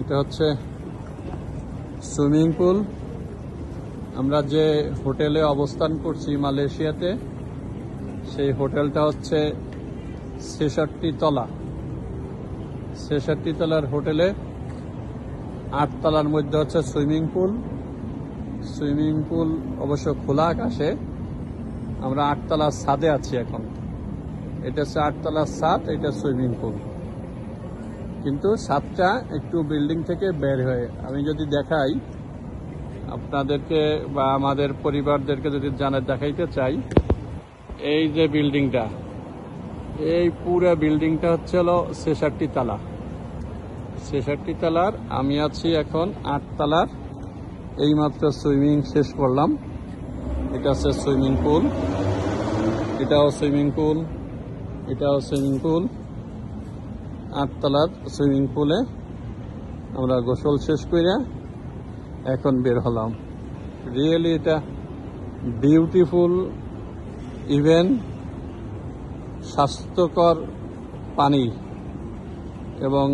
এটা হচ্ছে swimming pool. আমরা যে হোটেলে অবস্থান করছি মালয়েশিয়াতে, সেই হোটেলটা হচ্ছে ৬৬ তলা। ৬৬ তলার হোটেলে ৮ তলার মধ্যে হচ্ছে সুইমিং পুল। সুইমিং পুল অবশ্য খোলা আকাশে। আমরা ৮ তলার ছাদে আছি এখন। এটা হচ্ছে ৮ তলার ছাদ, এটা সুইমিং পুল। কিন্তু ছাদটা একটু বিল্ডিং থেকে বের হয়ে, আমি যদি দেখাই আপনাদেরকে বা আমাদের পরিবারদেরকে যদি দেখাইতে চাই, এই যে বিল্ডিংটা, এই পুরো বিল্ডিংটা হচ্ছে হলো ৬৬ তলা। ৬৬ তলার আমি আছি এখন ৮ তলার। এইমাত্র সুইমিং শেষ করলাম। এটা হচ্ছে সুইমিং পুল, এটাও সুইমিং পুল, এটাও সুইমিং পুল। ৮ তলার সুইমিং পুলে আমরা গোসল শেষ করে এখন বের হলাম। রিয়েলি এটা বিউটিফুল, ইভেন স্বাস্থ্যকর পানি এবং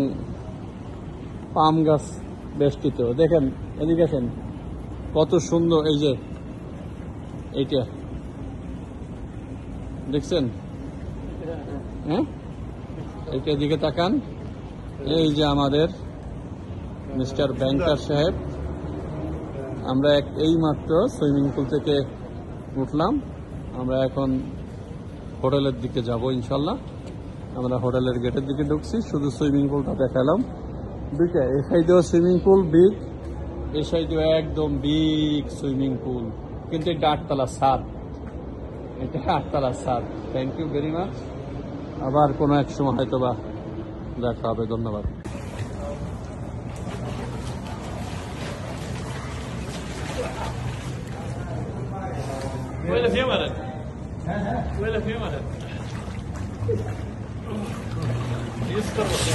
পাম গাছ বেষ্টিত। দেখেন, এদিকে আসেন, কত সুন্দর। এই যে এইটা দেখছেন, হ্যাঁ, এইটার দিকে তাকান। এই যে আমাদের মিস্টার ব্যাংকার সাহেব। আমরা এই মাত্র সুইমিং পুল থেকে উঠলাম। আমরা এখন হোটেলের দিকে যাব ইনশাল্লাহ। আমরা হোটেলের গেটের দিকে ঢুকছি, শুধু সুইমিং পুলটা দেখালাম। দুইটা, এই সাইডেও সুইমিং পুল বিগ, এই সাইডেও একদম বিগ সুইমিং পুল। কিন্তু এটা ৮ তলা ছাদ, এটা ৮ তলা ছাদ। Thank you very much. আবার কোনো এক সময় হয়তো বা দেখা হবে। ধন্যবাদ। Huele feo, Marat. Huele feo, Marat. Esto lo sé.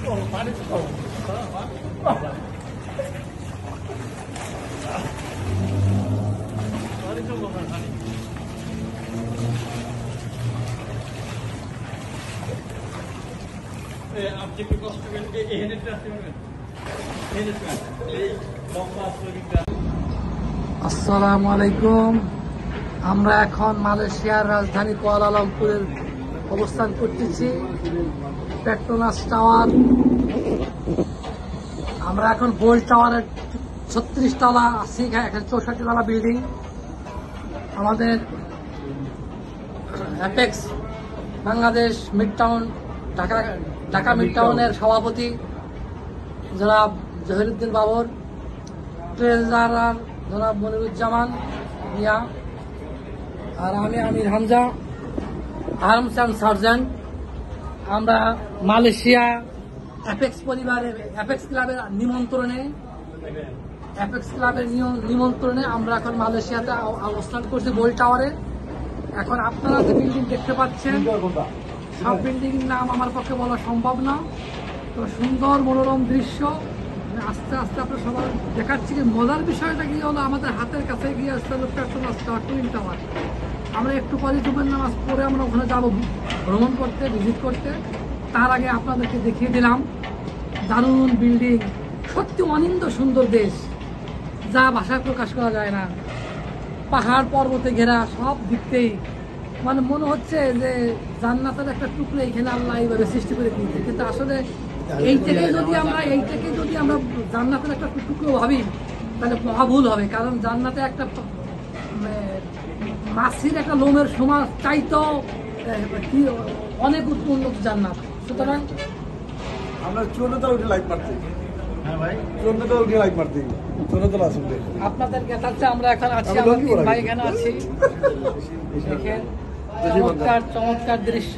Oh, vale, oh. Vale, como vale. আপনি কি কষ্ট করেন এই হেডেটটা আসতে পারবেন? হেডেটটা এই লম্বা সুইমিংটা। আসসালামু আলাইকুম। আমরা এখন মালয়েশিয়ার রাজধানী কুয়ালালামপুরের অবস্থান করতেছি, পেট্রোনাস টাওয়ার। আমরা এখন গোল্ড টাওয়ারের ৩৬ তলা আছি, এখানে ৬৪ তলা বিল্ডিং। আমাদের apex Bangladesh mid town Dhaka mid টাউনের সভাপতি জনাব জহিরুদ্দিন বাবর, ট্রেজারার জনাব মনিরুজ্জামান মিয়া, আর আমি আমির হামজা, আর্মস অ্যান্ড সার্জেন্ট। আমরা মালয়েশিয়া অ্যাপেক্স পরিবারের অ্যাপেক্স ক্লাবের নিমন্ত্রণে আমরা এখন মালয়েশিয়াতে অবস্থান করছি গোল্ড টাওয়ারে। এখন আপনারা যে বিল্ডিং দেখতে পাচ্ছেন, সব বিল্ডিং নাম আমার পক্ষে বলা সম্ভব না। তো সুন্দর মনোরম দৃশ্য আস্তে আস্তে আপনার সবার দেখাচ্ছি। মজার বিষয়টা কি হলো, আমাদের হাতের কাছে গিয়ে আসতে হলো পেট্রোনাস টাওয়ার, টুইন টাওয়ার। আমরা একটু পরে জুমের নামাজ পরে আমরা ওখানে যাবো ভ্রমণ করতে, ভিজিট করতে। তার আগে আপনাদেরকে দেখিয়ে দিলাম দারুণ বিল্ডিং। সত্যি অনিন্দ সুন্দর দেশ, যা ভাষায় প্রকাশ করা যায় না। পাহাড় পর্বতে ঘেরা, সব দিকতেই মানে মনে হচ্ছে যে জান্নাতের একটা টুকরো এখানে আল্লাহ এইভাবে সৃষ্টি করে দিয়েছে। কিন্তু আসলে এইটাকে যদি আমরা জান্নাতের একটা টুকরো ভাবি, তাহলে মহাভুল হবে। কারণ জান্নাতে একটা মাছির একটা লোমের সমান চাইতেও কি অনেক উন্নত জান্নাত। সুতরাং আমরা 14তলা উঠে লাইট মারতে। হ্যাঁ ভাই, 14তলা উঠে লাইট মারতে। 14তলা আসলে আপনাদের গেটাচ্ছে। আমরা এখন আছি, আমার তিন ভাই এখানে আছি। দেখেন চমৎকার দৃশ্য।